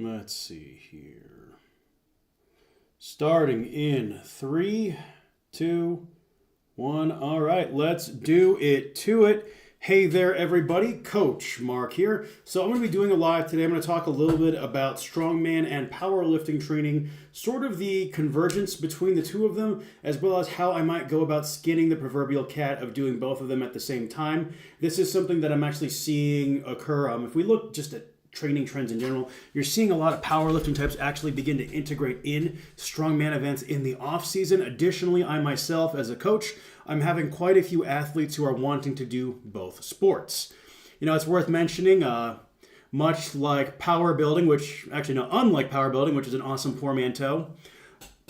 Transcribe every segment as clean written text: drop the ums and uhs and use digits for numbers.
Let's see here. Starting in 3, 2, 1. All right, let's do it to it. Hey there, everybody. Coach Mark here. So I'm going to be doing a live today. I'm going to talk a little bit about strongman and powerlifting training, sort of the convergence between the two of them, as well as how I might go about skinning the proverbial cat of doing both of them at the same time. This is something that I'm actually seeing occur. If we look just at training trends in general, you're seeing a lot of powerlifting types actually begin to integrate in strongman events in the off season. Additionally, I myself as a coach, I'm having quite a few athletes who are wanting to do both sports. You know, it's worth mentioning, much like power building, unlike power building, which is an awesome portmanteau,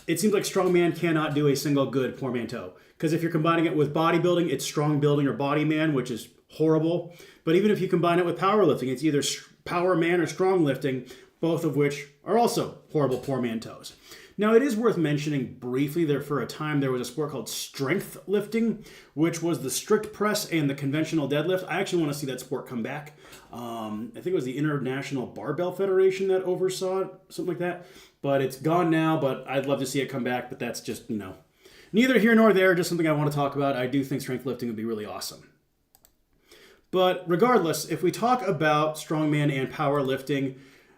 it seems like strongman cannot do a single good portmanteau. Because if you're combining it with bodybuilding, it's strong building or body man, which is horrible. But even if you combine it with powerlifting, it's either power man or strong lifting, both of which are also horrible portmanteaus. Now, it is worth mentioning briefly that for a time there was a sport called strength lifting, which was the strict press and the conventional deadlift. I actually want to see that sport come back. I think it was the International Barbell Federation that oversaw it, something like that. But it's gone now, but I'd love to see it come back, but that's just, neither here nor there, just something I want to talk about. I do think strength lifting would be really awesome. But regardless, if we talk about strongman and powerlifting,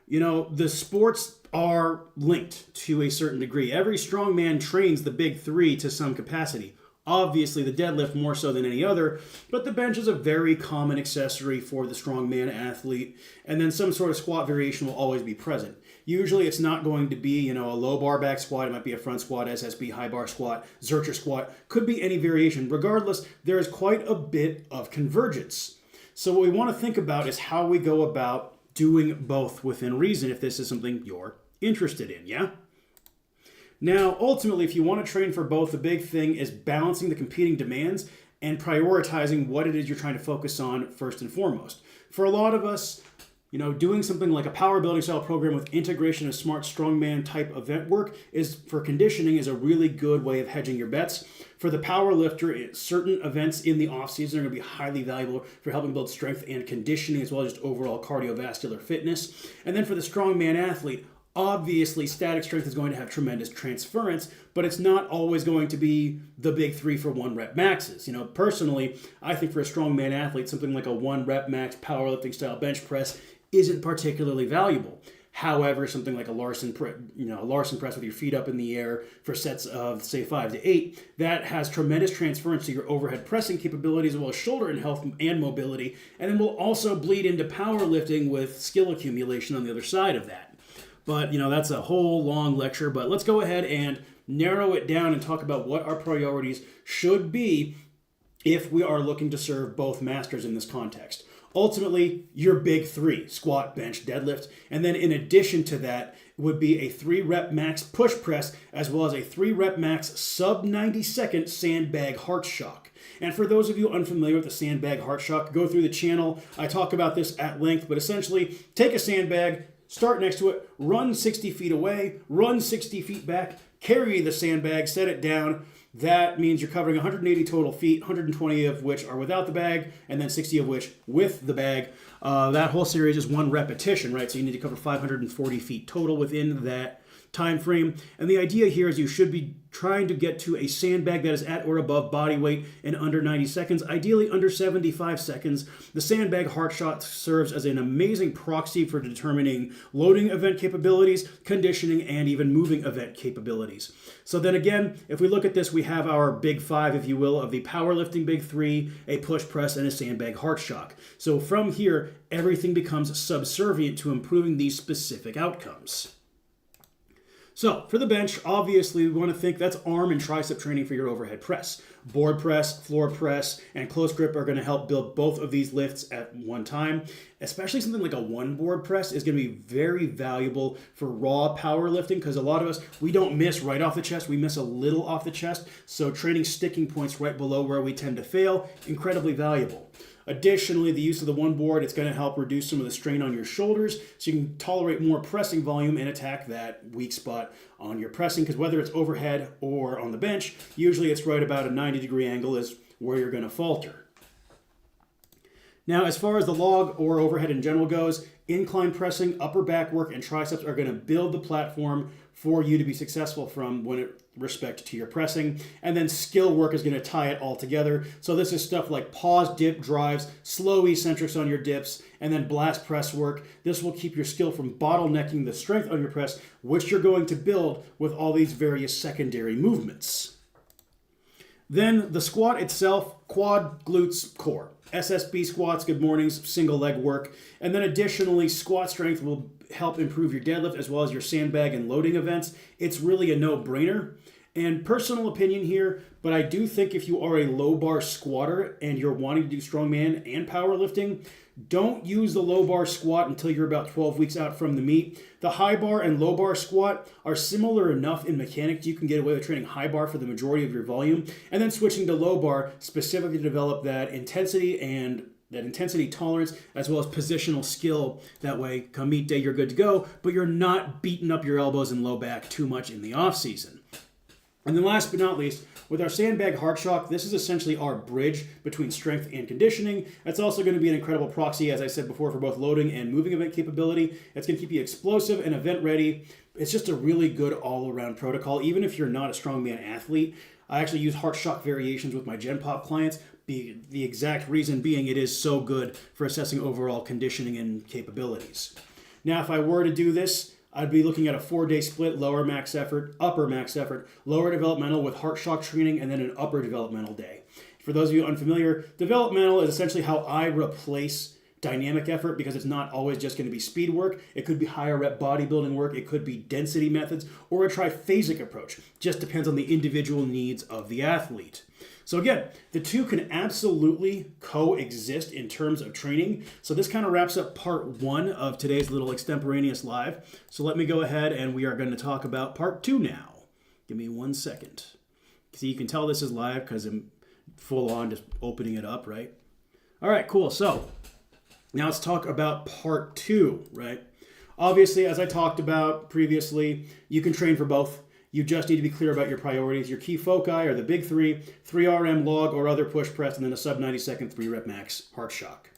the sports are linked to a certain degree. Every strongman trains the big three to some capacity. Obviously, the deadlift more so than any other, but the bench is a very common accessory for the strongman athlete, and then some sort of squat variation will always be present. Usually it's not going to be, a low bar back squat. It might be a front squat, SSB, high bar squat, Zercher squat. Could be any variation. Regardless, there is quite a bit of convergence. So what we want to think about is how we go about doing both within reason if this is something you're interested in, yeah? Now, ultimately, if you want to train for both, the big thing is balancing the competing demands and prioritizing what it is you're trying to focus on first and foremost. For a lot of us, doing something like a power building style program with integration of smart strongman type event work for conditioning is a really good way of hedging your bets. For the power lifter, certain events in the off season are going to be highly valuable for helping build strength and conditioning as well as just overall cardiovascular fitness. And then for the strongman athlete, obviously static strength is going to have tremendous transference, but it's not always going to be the big 3 for 1 rep maxes. personally, I think for a strongman athlete, something like a 1 rep max powerlifting style bench press isn't particularly valuable. However, something like a Larson press with your feet up in the air for sets of, say, 5 to 8, that has tremendous transference to your overhead pressing capabilities as well as shoulder and health and mobility, and then will also bleed into powerlifting with skill accumulation on the other side of that. But, that's a whole long lecture, but let's go ahead and narrow it down and talk about what our priorities should be if we are looking to serve both masters in this context. Ultimately, your big 3, squat, bench, deadlift, and then in addition to that would be a 3 rep max push press as well as a 3 rep max sub 90 second sandbag heart shock. And for those of you unfamiliar with the sandbag heart shock, go through the channel. I talk about this at length, but essentially take a sandbag, start next to it, run 60 feet away, run 60 feet back, carry the sandbag, set it down. That means you're covering 180 total feet, 120 of which are without the bag, and then 60 of which with the bag. That whole series is 1 repetition, right? So you need to cover 540 feet total within that time frame. And the idea here is you should be trying to get to a sandbag that is at or above body weight in under 90 seconds, ideally under 75 seconds. The sandbag heart shot serves as an amazing proxy for determining loading event capabilities, conditioning, and even moving event capabilities. So then again, if we look at this, we have our big 5, if you will, of the powerlifting big 3, a push press, and a sandbag heart shock. So from here, everything becomes subservient to improving these specific outcomes. So for the bench, obviously we want to think that's arm and tricep training for your overhead press. Board press, floor press, and close grip are going to help build both of these lifts at one time. Especially something like a 1 board press is going to be very valuable for raw powerlifting because a lot of us, we don't miss right off the chest, we miss a little off the chest. So training sticking points right below where we tend to fail, incredibly valuable. Additionally, the use of the 1 board, it's going to help reduce some of the strain on your shoulders so you can tolerate more pressing volume and attack that weak spot on your pressing, because whether it's overhead or on the bench, usually it's right about a 90-degree angle is where you're going to falter. Now, as far as the log or overhead in general goes, incline pressing, upper back work, and triceps are going to build the platform for you to be successful from when it respect to your pressing. And then skill work is going to tie it all together. So this is stuff like pause dip drives, slow eccentrics on your dips, and then blast press work. This will keep your skill from bottlenecking the strength on your press, which you're going to build with all these various secondary movements. Then the squat itself, quad, glutes, core. SSB squats, good mornings, single leg work. And then additionally, squat strength will help improve your deadlift as well as your sandbag and loading events. It's really a no-brainer. And personal opinion here, but I do think if you are a low bar squatter and you're wanting to do strongman and powerlifting, don't use the low bar squat until you're about 12 weeks out from the meet. The high bar and low bar squat are similar enough in mechanics you can get away with training high bar for the majority of your volume, and then switching to low bar specifically to develop that intensity and that intensity tolerance as well as positional skill. That way, come meet day, you're good to go, but you're not beating up your elbows and low back too much in the off season. And then last but not least, with our sandbag heart shock, this is essentially our bridge between strength and conditioning. It's also going to be an incredible proxy, as I said before, for both loading and moving event capability. It's going to keep you explosive and event ready. It's just a really good all-around protocol, even if you're not a strongman athlete. I actually use heart shock variations with my Gen Pop clients, the exact reason being it is so good for assessing overall conditioning and capabilities. Now, if I were to do this, I'd be looking at a 4-day split, lower max effort, upper max effort, lower developmental with heart shock training, and then an upper developmental day. For those of you unfamiliar, developmental is essentially how I replace dynamic effort because it's not always just going to be speed work. It could be higher rep bodybuilding work. It could be density methods or a triphasic approach. Just depends on the individual needs of the athlete. So again, the two can absolutely coexist in terms of training. So this kind of wraps up part 1 of today's little extemporaneous live. So let me go ahead and we are going to talk about part 2 now. Give me 1 second. See, you can tell this is live because I'm full on just opening it up, right? All right, cool. So now let's talk about part 2, right? Obviously, as I talked about previously, you can train for both. You just need to be clear about your priorities. Your key foci are the big 3 RM log or other push press, and then a sub 90 second 3-rep max heart shock.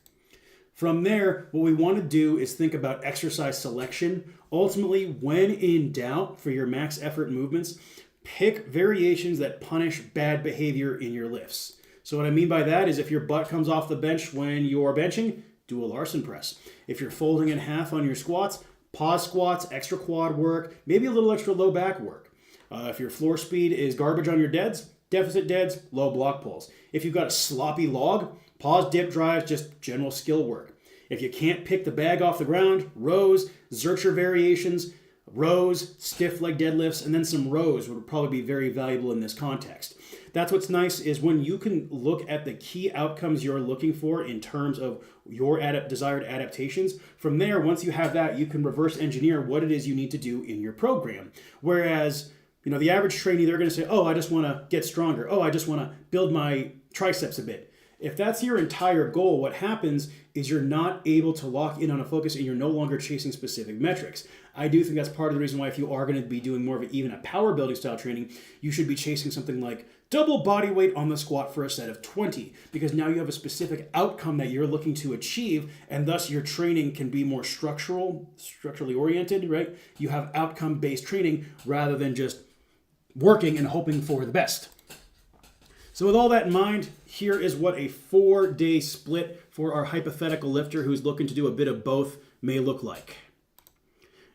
From there, what we want to do is think about exercise selection. Ultimately, when in doubt for your max effort movements, pick variations that punish bad behavior in your lifts. So what I mean by that is if your butt comes off the bench when you're benching, do a Larson press. If you're folding in half on your squats, pause squats, extra quad work, maybe a little extra low back work. If your floor speed is garbage on your deads, deficit deads, low block pulls. If you've got a sloppy log, pause dip drives, just general skill work. If you can't pick the bag off the ground, rows, Zercher variations, rows, stiff leg deadlifts, and then some rows would probably be very valuable in this context. That's what's nice is when you can look at the key outcomes you're looking for in terms of your desired adaptations. From there, once you have that, you can reverse engineer what it is you need to do in your program. Whereas, the average trainee, they're going to say, oh, I just want to get stronger. Oh, I just want to build my triceps a bit. If that's your entire goal, what happens is you're not able to lock in on a focus and you're no longer chasing specific metrics. I do think that's part of the reason why if you are going to be doing more of even a power building style training, you should be chasing something like double body weight on the squat for a set of 20, because now you have a specific outcome that you're looking to achieve, and thus your training can be more structurally oriented, right? You have outcome-based training rather than just working and hoping for the best. So with all that in mind, here is what a 4-day split for our hypothetical lifter who's looking to do a bit of both may look like.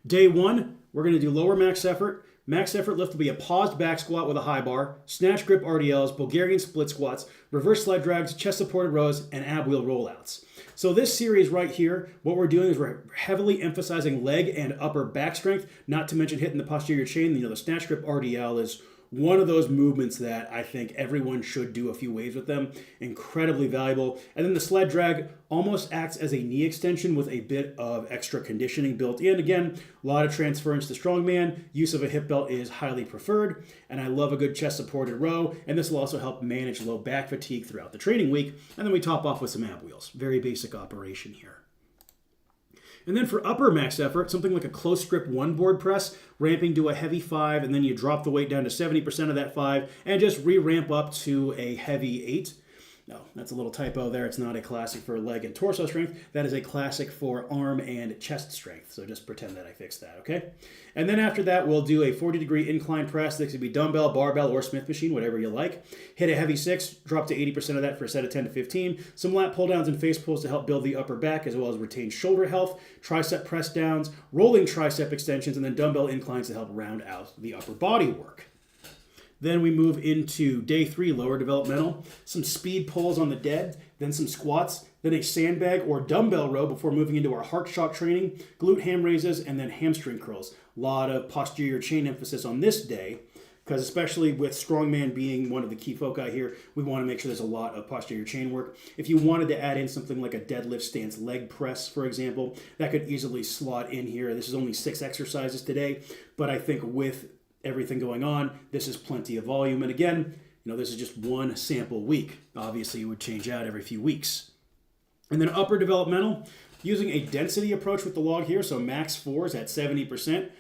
Day 1, we're going to do lower max effort. Max effort lift will be a paused back squat with a high bar, snatch grip RDLs, Bulgarian split squats, reverse sled drags, chest supported rows, and ab wheel rollouts. So this series right here, what we're doing is we're heavily emphasizing leg and upper back strength, not to mention hitting the posterior chain. The snatch grip RDL is one of those movements that I think everyone should do a few waves with them. Incredibly valuable. And then the sled drag almost acts as a knee extension with a bit of extra conditioning built in. Again, a lot of transference to strongman. Use of a hip belt is highly preferred. And I love a good chest supported row. And this will also help manage low back fatigue throughout the training week. And then we top off with some ab wheels. Very basic operation here. And then for upper max effort, something like a close grip 1 board press, ramping to a heavy 5, and then you drop the weight down to 70% of that 5, and just re-ramp up to a heavy 8. No, that's a little typo there. It's not a classic for leg and torso strength. That is a classic for arm and chest strength. So just pretend that I fixed that, okay? And then after that, we'll do a 40-degree incline press. This could be dumbbell, barbell, or Smith machine, whatever you like. Hit a heavy 6, drop to 80% of that for a set of 10 to 15. Some lat pull downs and face pulls to help build the upper back as well as retain shoulder health. Tricep press downs, rolling tricep extensions, and then dumbbell inclines to help round out the upper body work. Then we move into day 3, lower developmental. Some speed pulls on the dead, then some squats, then a sandbag or dumbbell row before moving into our heart shock training, glute ham raises, and then hamstring curls. A lot of posterior chain emphasis on this day, because especially with Strongman being one of the key foci here, we want to make sure there's a lot of posterior chain work. If you wanted to add in something like a deadlift stance leg press, for example, that could easily slot in here. This is only 6 exercises today, but I think with everything going on, this is plenty of volume. And again, this is just one sample week. Obviously, it would change out every few weeks. And then upper developmental, using a density approach with the log here, so max 4s at 70%.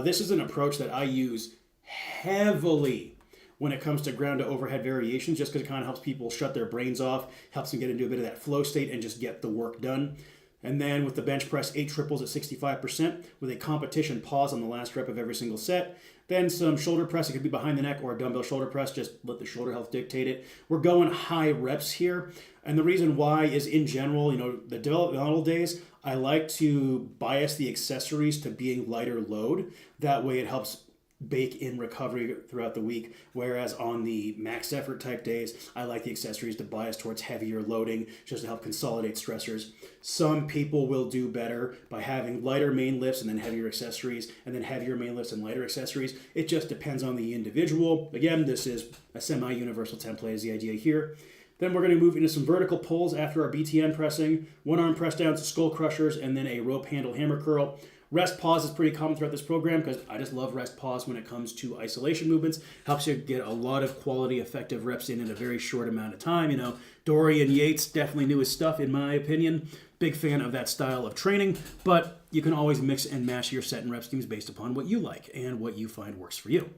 This is an approach that I use heavily when it comes to ground to overhead variations, just because it kind of helps people shut their brains off, helps them get into a bit of that flow state and just get the work done. And then with the bench press, 8 triples at 65% with a competition pause on the last rep of every single set. Then some shoulder press. It could be behind the neck or a dumbbell shoulder press. Just let the shoulder health dictate it. We're going high reps here. And the reason why is in general, the developmental days, I like to bias the accessories to being lighter load. That way it helps bake in recovery throughout the week, whereas on the max effort type days, I like the accessories to bias towards heavier loading just to help consolidate stressors. Some people will do better by having lighter main lifts and then heavier accessories, and then heavier main lifts and lighter accessories. It just depends on the individual. Again, this is a semi-universal template is the idea here. Then we're going to move into some vertical pulls after our BTN pressing, one arm press downs, skull crushers, and then a rope handle hammer curl. Rest pause is pretty common throughout this program because I just love rest pause when it comes to isolation movements. Helps you get a lot of quality, effective reps in a very short amount of time. Dorian Yates definitely knew his stuff in my opinion. Big fan of that style of training, but you can always mix and match your set and rep schemes based upon what you like and what you find works for you.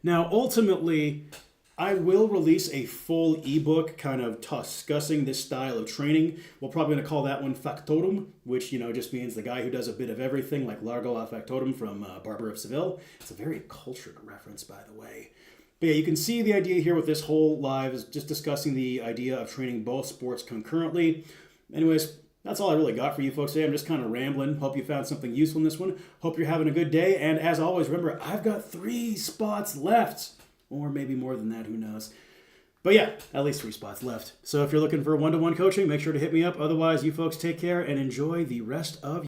Now, ultimately, I will release a full ebook kind of discussing this style of training. We're probably going to call that one Factotum, which, just means the guy who does a bit of everything, like Largo a Factotum from Barber of Seville. It's a very cultured reference, by the way. But yeah, you can see the idea here with this whole live is just discussing the idea of training both sports concurrently. Anyways, that's all I really got for you folks today. I'm just kind of rambling. Hope you found something useful in this one. Hope you're having a good day. And as always, remember, I've got 3 spots left. Or maybe more than that, who knows. But yeah, at least 3 spots left. So if you're looking for one-to-one coaching, make sure to hit me up. Otherwise, you folks take care and enjoy the rest of